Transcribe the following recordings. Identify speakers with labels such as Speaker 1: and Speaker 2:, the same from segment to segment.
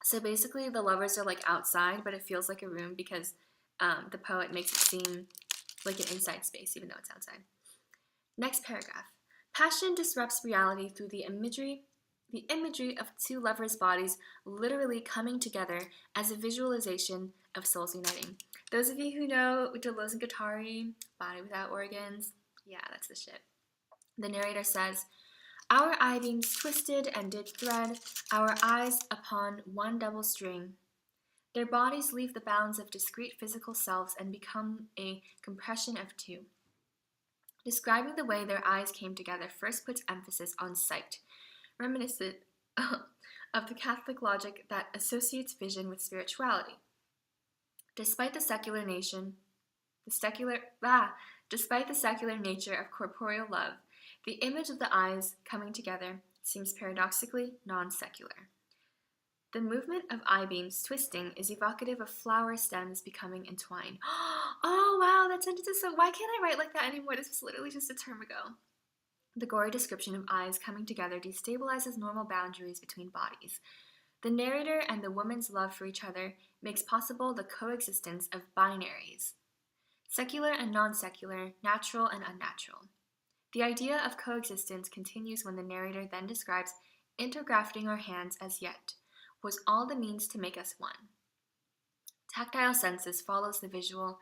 Speaker 1: So basically, the lovers are like outside, but it feels like a room because the poet makes it seem like an inside space, even though it's outside. Next paragraph. Passion disrupts reality through the imagery of two lovers' bodies literally coming together as a visualization of souls uniting. Those of you who know Deleuze and Guattari, Body Without Organs, yeah, that's the shit. The narrator says, our eye beams twisted and did thread, our eyes upon one double string. Their bodies leave the bounds of discrete physical selves and become a compression of two. Describing the way their eyes came together first puts emphasis on sight, reminiscent of the Catholic logic that associates vision with spirituality. Despite the secular nature of corporeal love, the image of the eyes coming together seems paradoxically non-secular. The movement of eye beams twisting is evocative of flower stems becoming entwined. Oh wow, that sentence is so... Why can't I write like that anymore? This was literally just a term ago. The gory description of eyes coming together destabilizes normal boundaries between bodies. The narrator and the woman's love for each other makes possible the coexistence of binaries. Secular and non-secular, natural and unnatural. The idea of coexistence continues when the narrator then describes intergrafting our hands as yet was all the means to make us one. Tactile senses follows the visual,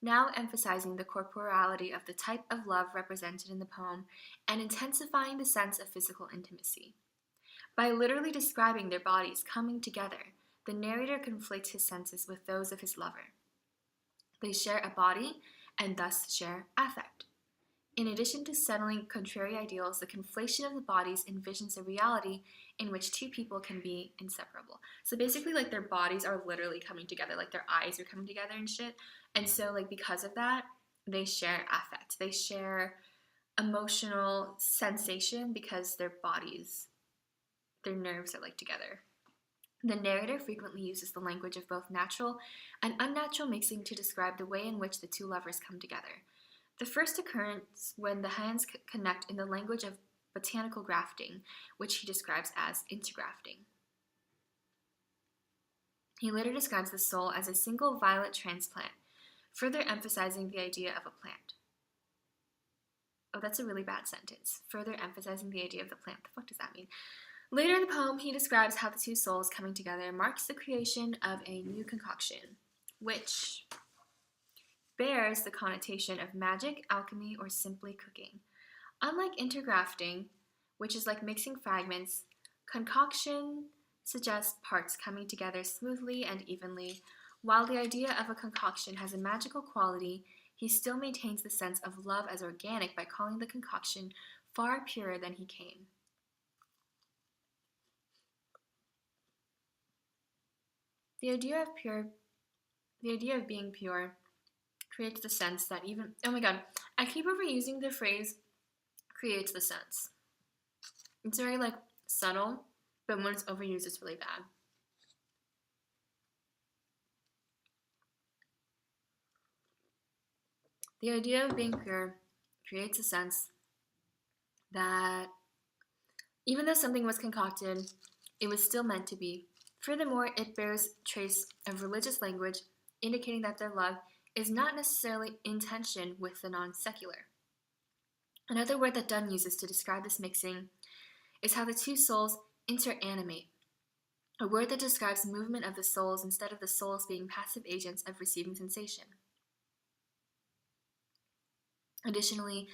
Speaker 1: now emphasizing the corporeality of the type of love represented in the poem and intensifying the sense of physical intimacy. By literally describing their bodies coming together, the narrator conflates his senses with those of his lover. They share a body and thus share affect. In addition to settling contrary ideals, the conflation of the bodies envisions a reality in which two people can be inseparable. So basically, like, their bodies are literally coming together, like their eyes are coming together and shit. And so, like, because of that, they share affect. They share emotional sensation because their bodies, their nerves are, like, together. The narrator frequently uses the language of both natural and unnatural mixing to describe the way in which the two lovers come together. The first occurs when the hands connect in the language of botanical grafting, which he describes as intergrafting. He later describes the soul as a single violet transplant, further emphasizing the idea of a plant. Oh, that's a really bad sentence. Further emphasizing the idea of the plant. The fuck does that mean? Later in the poem, he describes how the two souls coming together marks the creation of a new concoction, which bears the connotation of magic, alchemy, or simply cooking. Unlike intergrafting, which is like mixing fragments, concoction suggests parts coming together smoothly and evenly. While the idea of a concoction has a magical quality, he still maintains the sense of love as organic by calling the concoction far purer than he came. The idea of being pure creates the sense that even... Oh my god, I keep overusing the phrase creates the sense. It's very, like, subtle, but when it's overused, it's really bad. The idea of being pure creates a sense that even though something was concocted, it was still meant to be. Furthermore, it bears trace of religious language, indicating that their love is not necessarily in tension with the non-secular. Another word that Donne uses to describe this mixing is how the two souls interanimate, a word that describes movement of the souls instead of the souls being passive agents of receiving sensation. Additionally,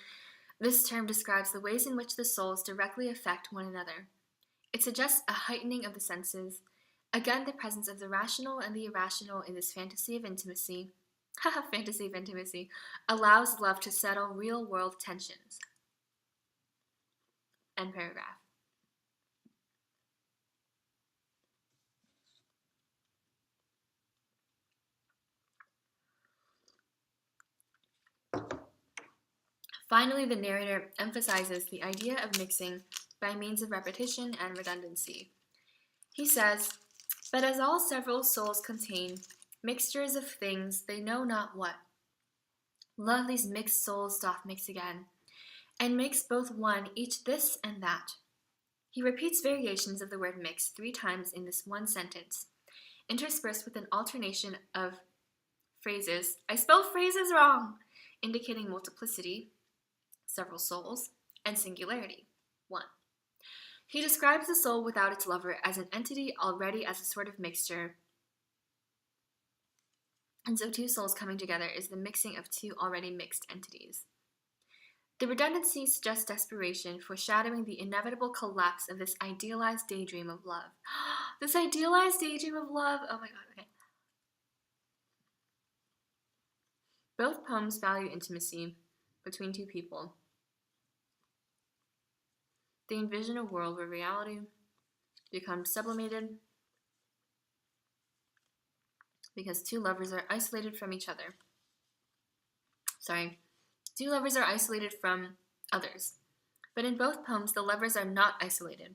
Speaker 1: this term describes the ways in which the souls directly affect one another. It suggests a heightening of the senses, again the presence of the rational and the irrational in this fantasy of intimacy, allows love to settle real-world tensions. End paragraph. Finally, the narrator emphasizes the idea of mixing by means of repetition and redundancy. He says, "But as all several souls contain mixtures of things they know not what, love these mixed souls doth mix again, and makes both one, each this and that." He repeats variations of the word mix 3 times in this one sentence. interspersed with an alternation of phrases. I spelled phrases wrong, indicating multiplicity, several souls, and singularity, one. He describes the soul without its lover as an entity already as a sort of mixture. And so two souls coming together is the mixing of two already mixed entities. The redundancy suggests desperation, foreshadowing the inevitable collapse of this idealized daydream of love. This idealized daydream of love. Oh my god, okay. Both poems value intimacy between two people. They envision a world where reality becomes sublimated because two lovers are isolated from each other. Two lovers are isolated from others. But in both poems, the lovers are not isolated,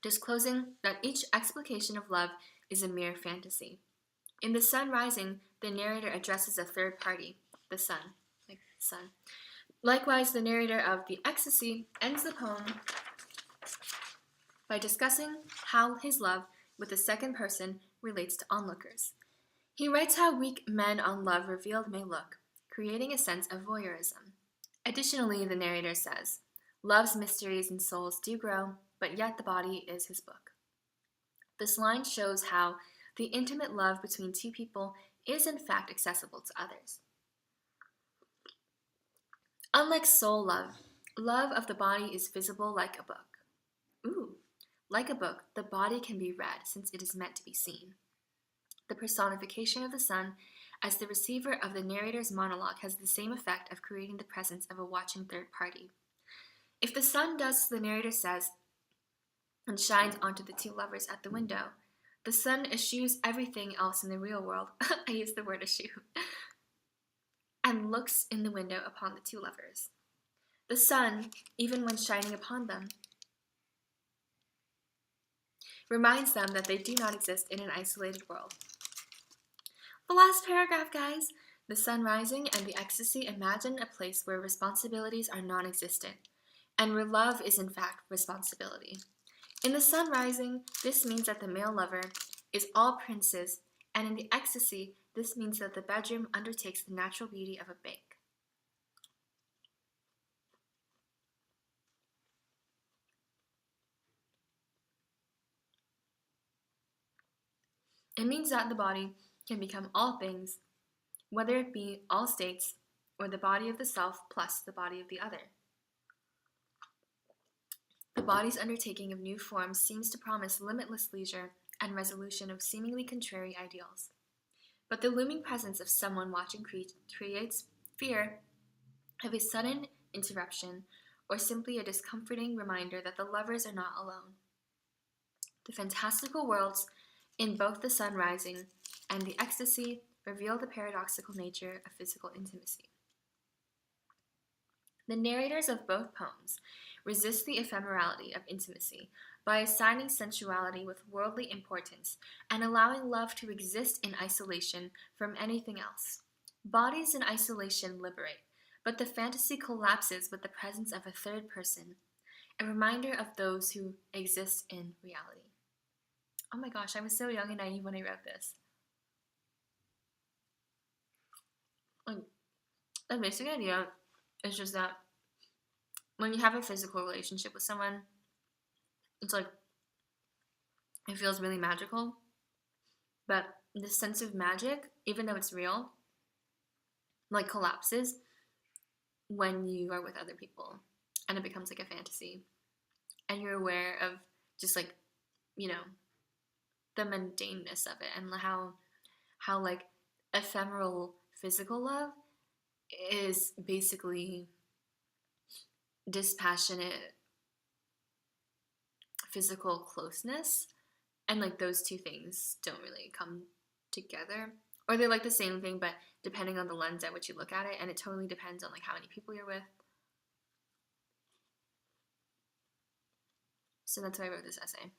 Speaker 1: disclosing that each explication of love is a mere fantasy. In The Sun Rising, the narrator addresses a third party, the sun, like the sun. Likewise, the narrator of The Ecstasy ends the poem by discussing how his love with the second person relates to onlookers. He writes how weak men on love revealed may look, creating a sense of voyeurism. Additionally, the narrator says, love's mysteries and souls do grow, but yet the body is his book. This line shows how the intimate love between two people is in fact accessible to others. Unlike soul love, love of the body is visible like a book. Like a book, the body can be read since it is meant to be seen. The personification of the sun as the receiver of the narrator's monologue has the same effect of creating the presence of a watching third party. If the sun does as the narrator says and shines onto the two lovers at the window, the sun eschews everything else in the real world. I use the word eschew. And looks in the window upon the two lovers. The sun, even when shining upon them, reminds them that they do not exist in an isolated world. The last paragraph, guys. The Sun Rising and The Ecstasy imagine a place where responsibilities are non-existent, and where love is in fact responsibility. In The Sun Rising, this means that the male lover is all princes, and in The Ecstasy, this means that the bedroom undertakes the natural beauty of a bank. It means that the body can become all things, whether it be all states or the body of the self plus the body of the other. The body's undertaking of new forms seems to promise limitless leisure and resolution of seemingly contrary ideals. But the looming presence of someone watching creates fear of a sudden interruption or simply a discomforting reminder that the lovers are not alone. The fantastical worlds in both The Sun Rising and The Ecstasy reveal the paradoxical nature of physical intimacy. The narrators of both poems resist the ephemerality of intimacy by assigning sensuality with worldly importance and allowing love to exist in isolation from anything else. Bodies in isolation liberate, but the fantasy collapses with the presence of a third person, a reminder of those who exist in reality. Oh my gosh, I was so young and naive when I wrote this. The basic idea is just that when you have a physical relationship with someone, it's like, it feels really magical, but the sense of magic, even though it's real, like collapses when you are with other people, and it becomes like a fantasy, and you're aware of just like, you know, the mundaneness of it, and how like ephemeral physical love is basically dispassionate physical closeness, and like those two things don't really come together, or they're like the same thing, but depending on the lens at which you look at it, and it totally depends on like how many people you're with. So that's why I wrote this essay.